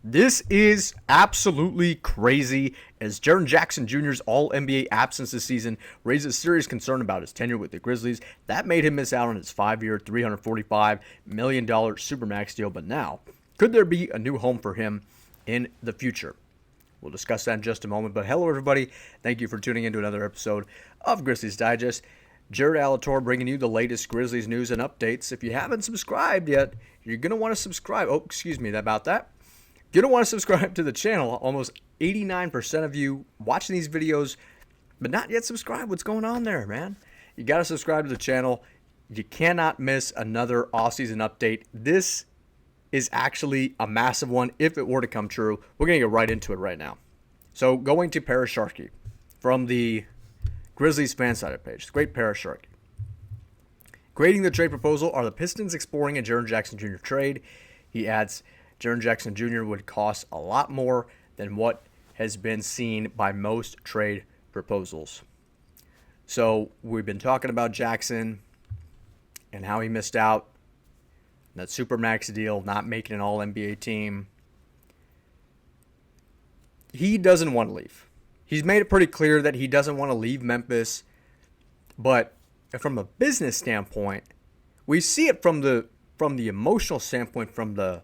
This is absolutely crazy, as Jaren Jackson Jr.'s All-NBA absence this season raises serious concern about his tenure with the Grizzlies. That made him miss out on his 5-year, $345 million supermax deal, but now, could there be a new home for him in the future? We'll discuss that in just a moment, but hello everybody. Thank you for tuning in to another episode of Grizzlies Digest. Jared Alator bringing you the latest Grizzlies news and updates. If you haven't subscribed yet, you're going to want to subscribe. Oh, excuse me about that. You're going to want to subscribe to the channel. Almost 89% of you watching these videos, but not yet subscribed. What's going on there, man? You got to subscribe to the channel. You cannot miss another offseason update. This is actually a massive one if it were to come true. We're going to get right into it right now. So going to Paris Sharkey from the Grizzlies fan side page. The great Paris Sharkey. Grading the trade proposal, are the Pistons exploring a Jaren Jackson Jr. trade? He adds, Jaren Jackson Jr. would cost a lot more than what has been seen by most trade proposals. So we've been talking about Jackson and how he missed out. That supermax deal, not making an all-NBA team. He doesn't want to leave. He's made it pretty clear that he doesn't want to leave Memphis. But from a business standpoint, we see it from the emotional standpoint, from the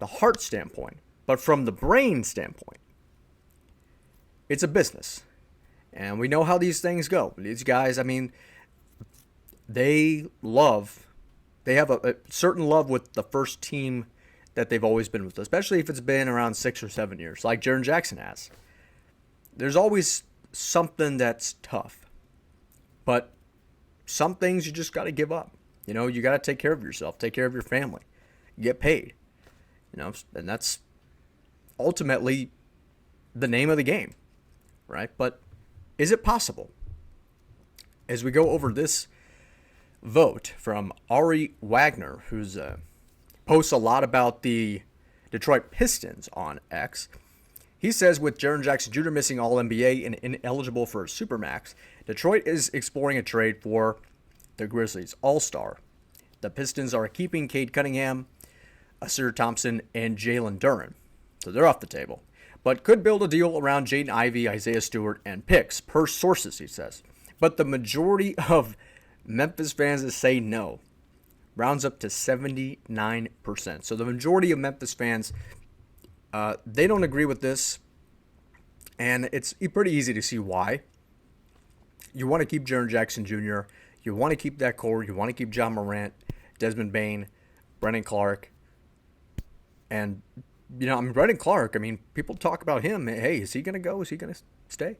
heart standpoint, but from the brain standpoint, it's a business. And we know how these things go. These guys, they have a certain love with the first team that they've always been with, especially if it's been around 6 or 7 years, like Jaren Jackson has. There's always something that's tough, but some things you just got to give up. You got to take care of yourself, take care of your family. Get paid, and that's ultimately the name of the game, right? But is it possible? As we go over this vote from Ari Wagner, who's posts a lot about the Detroit Pistons on X, he says, with Jaren Jackson Jr. missing All-NBA and ineligible for a Supermax, Detroit is exploring a trade for the Grizzlies All-Star. The Pistons are keeping Cade Cunningham, Asir Thompson, and Jalen Duren. So they're off the table. But could build a deal around Jaden Ivey, Isaiah Stewart, and picks, per sources, he says. But the majority of Memphis fans say no. Rounds up to 79%. So the majority of Memphis fans, they don't agree with this. And it's pretty easy to see why. You want to keep Jaren Jackson Jr., you want to keep that core, you want to keep Ja Morant, Desmond Bane, Brennan Clark. And, Brennan Clark, people talk about him. Hey, is he going to go? Is he going to stay?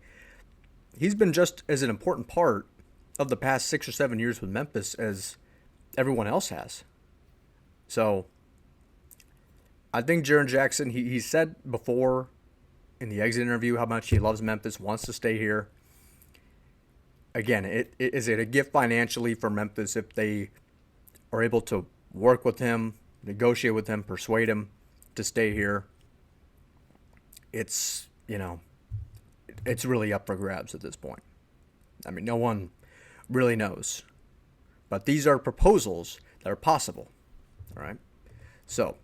He's been just as an important part of the past 6 or 7 years with Memphis as everyone else has. So, I think Jaren Jackson, he said before in the exit interview how much he loves Memphis, wants to stay here. Again, is it a gift financially for Memphis if they are able to work with him, negotiate with him, persuade him to stay here? It's really up for grabs at this point. No one really knows. But these are proposals that are possible. All right? So,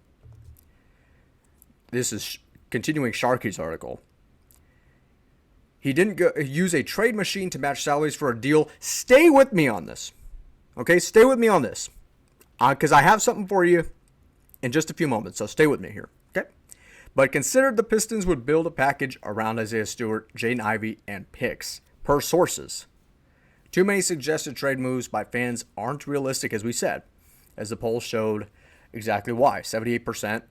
this is continuing Sharkey's article. He didn't use a trade machine to match salaries for a deal. Stay with me on this. Okay? Stay with me on this. Because I have something for you in just a few moments, so stay with me here, okay? But considered the Pistons would build a package around Isaiah Stewart, Jaden Ivey, and picks, per sources. Too many suggested trade moves by fans aren't realistic, as we said, as the poll showed exactly why. 78%,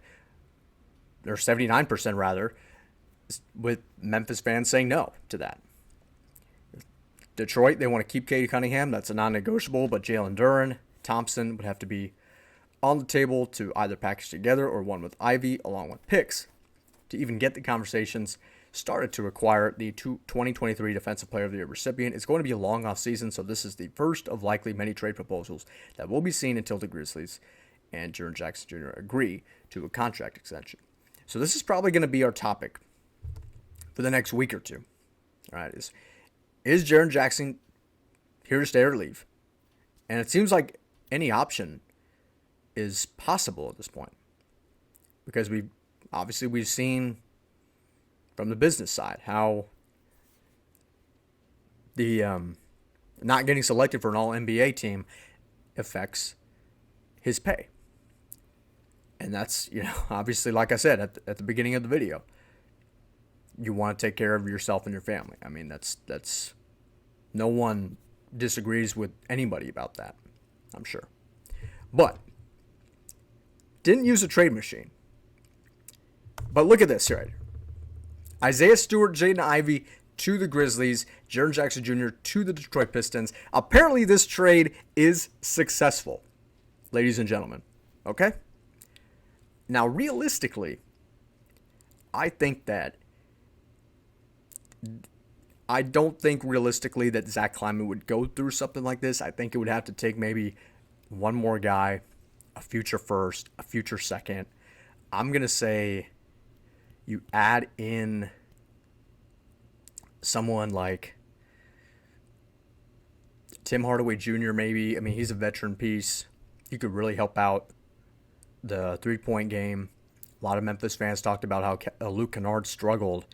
or 79% rather, with Memphis fans saying no to that. Detroit, they want to keep Cade Cunningham. That's a non-negotiable, but Jalen Duren, Thompson would have to be on the table to either package together or one with Ivy along with picks to even get the conversations started to acquire the 2023 Defensive Player of the Year recipient. It's going to be a long off season, so this is the first of likely many trade proposals that will be seen until the Grizzlies and Jaren Jackson Jr. agree to a contract extension. So this is probably going to be our topic for the next week or two. All right, is Jaren Jackson here to stay or leave? And it seems like any option is possible at this point. because we've seen from the business side how the not getting selected for an All-NBA team affects his pay. And that's, obviously, like I said at the beginning of the video, you want to take care of yourself and your family. I mean, that's no one disagrees with anybody about that, I'm sure. But didn't use a trade machine. But look at this right here. Isaiah Stewart, Jaden Ivey to the Grizzlies, Jaren Jackson Jr. to the Detroit Pistons. Apparently this trade is successful, ladies and gentlemen. Okay? Now, realistically, I don't think realistically that Zach Kleiman would go through something like this. I think it would have to take maybe one more guy, a future first, a future second. I'm going to say you add in someone like Tim Hardaway Jr. maybe. I mean, he's a veteran piece. He could really help out the three-point game. A lot of Memphis fans talked about how Luke Kennard struggled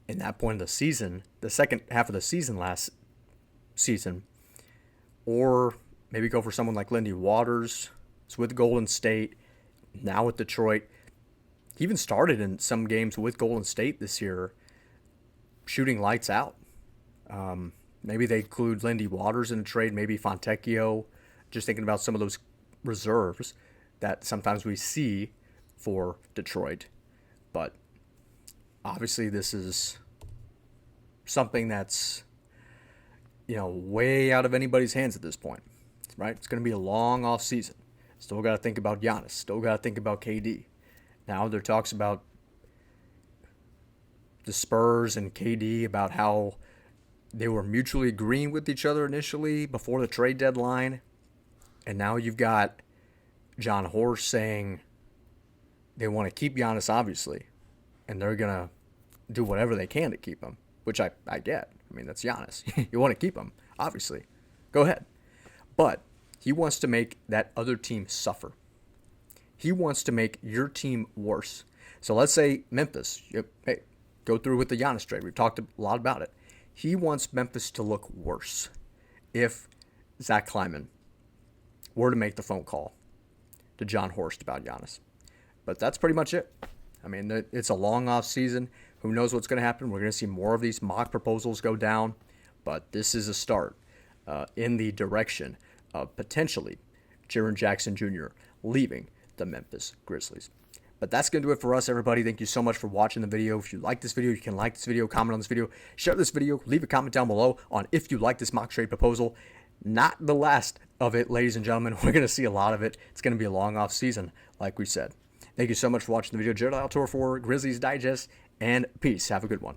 in that point of the season, the second half of the season last season. Or maybe go for someone like Lindy Waters. It's with Golden State, now with Detroit. He even started in some games with Golden State this year, shooting lights out. Maybe they include Lindy Waters in a trade, maybe Fontecchio. Just thinking about some of those reserves that sometimes we see for Detroit. But obviously this is something that's, way out of anybody's hands at this point, right? It's going to be a long off season. Still got to think about Giannis. Still got to think about KD. Now there talks about the Spurs and KD about how they were mutually agreeing with each other initially before the trade deadline. And now you've got John Horst saying they want to keep Giannis, obviously, and they're going to do whatever they can to keep him, which I get. I mean, that's Giannis. You want to keep him, obviously. Go ahead. But he wants to make that other team suffer. He wants to make your team worse. So let's say Memphis, hey, go through with the Giannis trade. We've talked a lot about it. He wants Memphis to look worse if Zach Kleiman were to make the phone call to John Horst about Giannis. But that's pretty much it. I mean, it's a long off season. Who knows what's going to happen? We're going to see more of these mock proposals go down. But this is a start in the direction of potentially Jaren Jackson Jr. leaving the Memphis Grizzlies. But that's going to do it for us, everybody. Thank you so much for watching the video. If you like this video, you can like this video, comment on this video, share this video, leave a comment down below on if you like this mock trade proposal. Not the last of it, ladies and gentlemen. We're going to see a lot of it. It's going to be a long off season, like we said. Thank you so much for watching the video. Jared Altor for Grizzlies Digest, and peace. Have a good one.